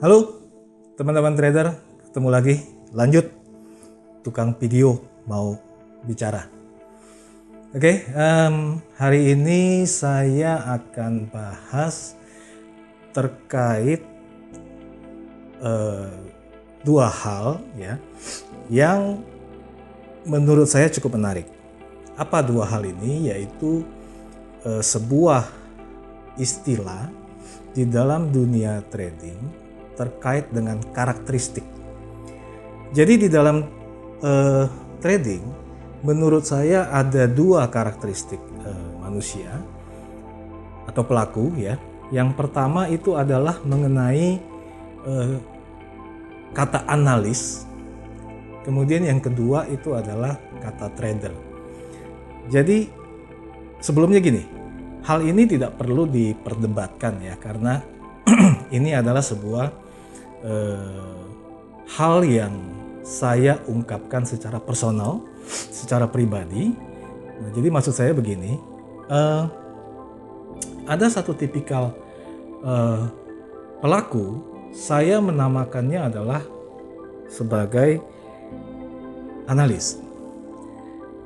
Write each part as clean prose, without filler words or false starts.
Halo teman-teman trader, ketemu lagi. Lanjut, tukang video mau bicara. Oke, hari ini saya akan bahas terkait dua hal ya, yang menurut saya cukup menarik. Apa dua hal ini? Yaitu sebuah istilah di dalam dunia trading terkait dengan karakteristik. Jadi di dalam trading, menurut saya ada dua karakteristik manusia atau pelaku ya. Yang pertama itu adalah mengenai kata analis. Kemudian yang kedua itu adalah kata trader. Jadi sebelumnya gini, hal ini tidak perlu diperdebatkan ya, karena ini adalah sebuah hal yang saya ungkapkan secara personal, secara pribadi. Nah, jadi maksud saya begini, ada satu tipikal pelaku, saya menamakannya adalah sebagai analis.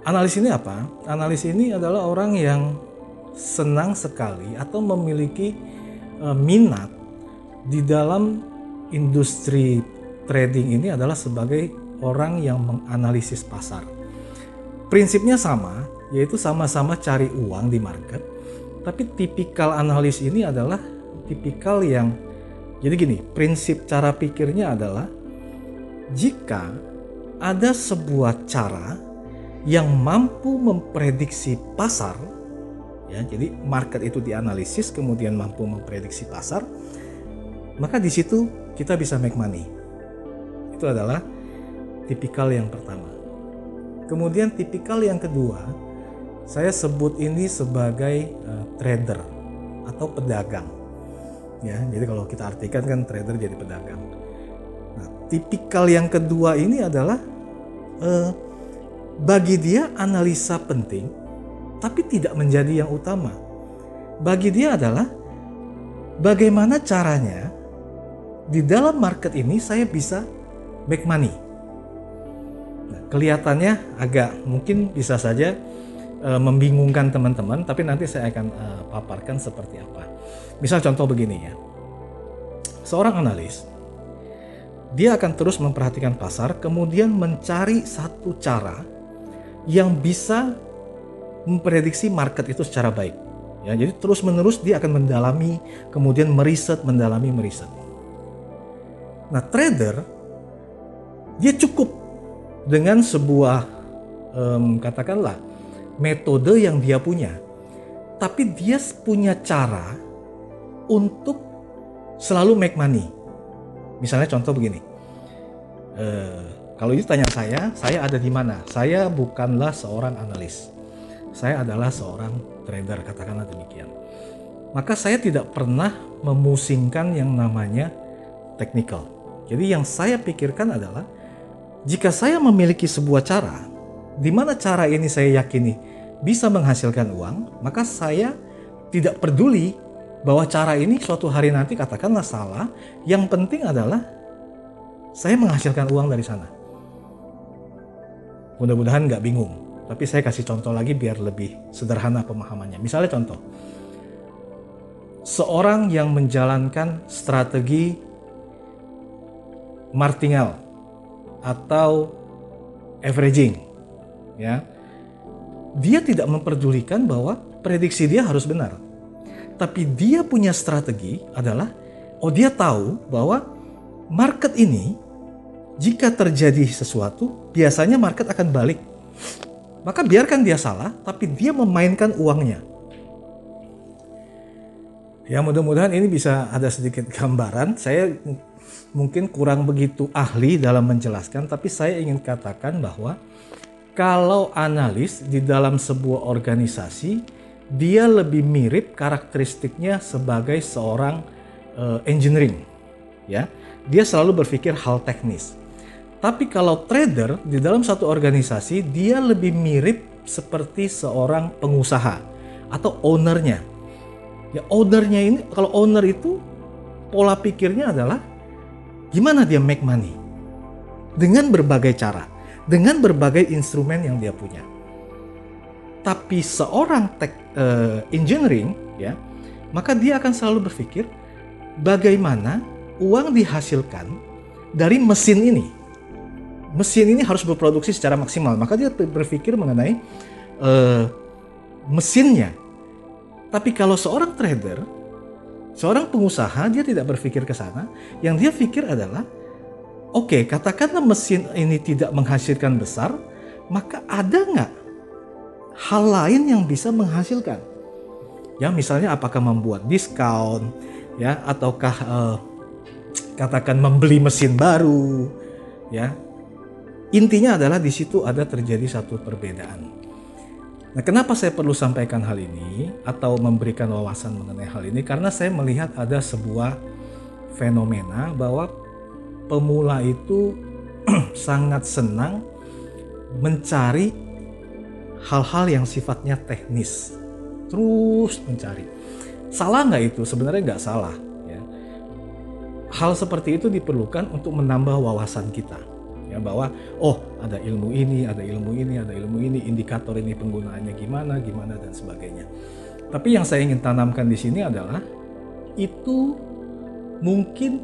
Analis ini apa? Analis ini adalah orang yang senang sekali atau memiliki minat di dalam industri trading ini adalah sebagai orang yang menganalisis pasar. Prinsipnya sama, yaitu sama-sama cari uang di market. Tapi tipikal analis ini adalah tipikal yang, jadi gini, prinsip cara pikirnya adalah jika ada sebuah cara yang mampu memprediksi pasar, ya, jadi market itu dianalisis kemudian mampu memprediksi pasar, maka di situ kita bisa make money. Itu adalah tipikal yang pertama. Kemudian tipikal yang kedua, saya sebut ini sebagai trader atau pedagang. Ya, jadi kalau kita artikan kan trader jadi pedagang. Nah, tipikal yang kedua ini adalah bagi dia analisa penting, tapi tidak menjadi yang utama. Bagi dia adalah bagaimana caranya di dalam market ini saya bisa make money. Nah, kelihatannya agak mungkin bisa saja membingungkan teman-teman, tapi nanti saya akan paparkan seperti apa. Misal contoh begini ya, seorang analis, dia akan terus memperhatikan pasar, kemudian mencari satu cara yang bisa memprediksi market itu secara baik. Ya, jadi terus menerus dia akan mendalami, kemudian meriset. Nah, trader dia cukup dengan sebuah katakanlah metode yang dia punya, tapi dia punya cara untuk selalu make money. Misalnya contoh begini, kalau itu tanya saya ada di mana? Saya bukanlah seorang analis, saya adalah seorang trader, katakanlah demikian. Maka saya tidak pernah memusingkan yang namanya technical. Jadi yang saya pikirkan adalah jika saya memiliki sebuah cara, di mana cara ini saya yakini bisa menghasilkan uang, maka saya tidak peduli bahwa cara ini suatu hari nanti katakanlah salah. Yang penting adalah saya menghasilkan uang dari sana. Mudah-mudahan nggak bingung, tapi saya kasih contoh lagi biar lebih sederhana pemahamannya. Misalnya contoh, seorang yang menjalankan strategi martingale atau averaging, ya, dia tidak memperdulikan bahwa prediksi dia harus benar, tapi dia punya strategi adalah, dia tahu bahwa market ini jika terjadi sesuatu biasanya market akan balik, maka biarkan dia salah, tapi dia memainkan uangnya. Ya, mudah-mudahan ini bisa ada sedikit gambaran. Saya mungkin kurang begitu ahli dalam menjelaskan, tapi saya ingin katakan bahwa kalau analis di dalam sebuah organisasi, dia lebih mirip karakteristiknya sebagai seorang engineering, ya. Dia selalu berpikir hal teknis. Tapi kalau trader di dalam satu organisasi, dia lebih mirip seperti seorang pengusaha atau ownernya. Ya, ownernya ini, kalau owner itu pola pikirnya adalah Gimana dia make money? Dengan berbagai cara, dengan berbagai instrumen yang dia punya. Tapi seorang engineering, ya, maka dia akan selalu berpikir bagaimana uang dihasilkan dari mesin ini. Mesin ini harus berproduksi secara maksimal, maka dia berpikir mengenai mesinnya. Tapi kalau seorang trader, seorang pengusaha, dia tidak berpikir ke sana. Yang dia pikir adalah, oke, katakanlah mesin ini tidak menghasilkan besar, maka ada nggak hal lain yang bisa menghasilkan? Ya, misalnya apakah membuat diskon, ya, ataukah katakan membeli mesin baru, ya. Intinya adalah di situ ada terjadi satu perbedaan. Nah, kenapa saya perlu sampaikan hal ini atau memberikan wawasan mengenai hal ini? Karena saya melihat ada sebuah fenomena bahwa pemula itu sangat senang mencari hal-hal yang sifatnya teknis. Terus mencari. Salah nggak itu? Sebenarnya nggak salah. Ya. Hal seperti itu diperlukan untuk menambah wawasan kita. Ya, bahwa ada ilmu ini, ada ilmu ini, ada ilmu ini, indikator ini penggunaannya gimana dan sebagainya. Tapi yang saya ingin tanamkan di sini adalah itu mungkin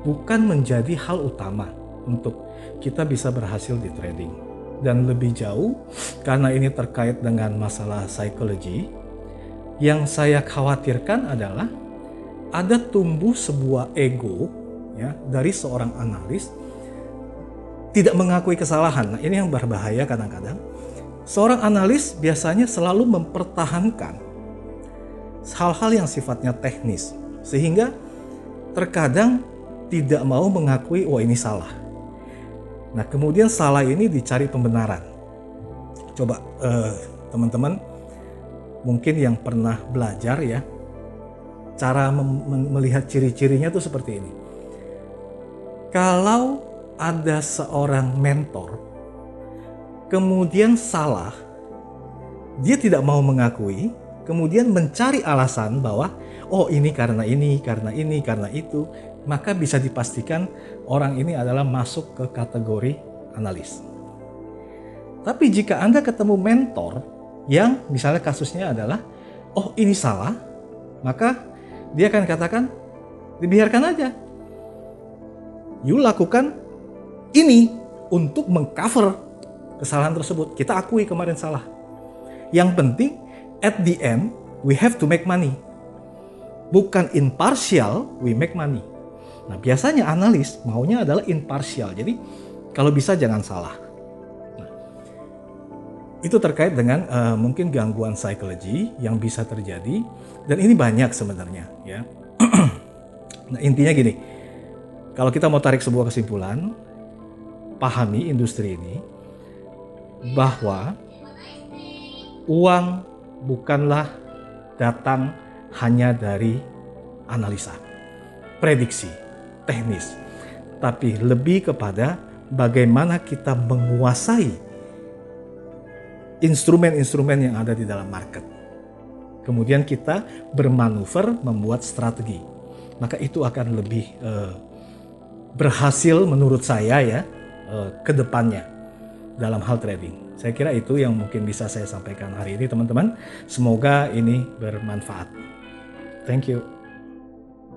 bukan menjadi hal utama untuk kita bisa berhasil di trading. Dan lebih jauh, karena ini terkait dengan masalah psikologi, yang saya khawatirkan adalah ada tumbuh sebuah ego, ya, dari seorang analis tidak mengakui kesalahan. Nah, ini yang berbahaya kadang-kadang. Seorang analis biasanya selalu mempertahankan hal-hal yang sifatnya teknis, sehingga terkadang tidak mau mengakui, ini salah. Nah, kemudian salah ini dicari pembenaran. Coba teman-teman mungkin yang pernah belajar, ya, cara melihat ciri-cirinya tuh seperti ini. Kalau ada seorang mentor kemudian salah, dia tidak mau mengakui, kemudian mencari alasan bahwa ini karena itu, maka bisa dipastikan orang ini adalah masuk ke kategori analis. Tapi jika Anda ketemu mentor yang misalnya kasusnya adalah ini salah, maka dia akan katakan dibiarkan aja, you lakukan ini untuk mengcover kesalahan tersebut. Kita akui kemarin salah. Yang penting at the end we have to make money. Bukan impartial, we make money. Nah, biasanya analis maunya adalah impartial. Jadi kalau bisa jangan salah. Nah, itu terkait dengan mungkin gangguan psikologi yang bisa terjadi, dan ini banyak sebenarnya, ya. Nah, intinya gini. Kalau kita mau tarik sebuah kesimpulan, pahami industri ini bahwa uang bukanlah datang hanya dari analisa, prediksi, teknis, tapi lebih kepada bagaimana kita menguasai instrumen-instrumen yang ada di dalam market. Kemudian kita bermanuver, membuat strategi. Maka itu akan lebih berhasil menurut saya, ya, ke depannya dalam hal trading. Saya kira itu yang mungkin bisa saya sampaikan hari ini, teman-teman. Semoga ini bermanfaat. Thank you.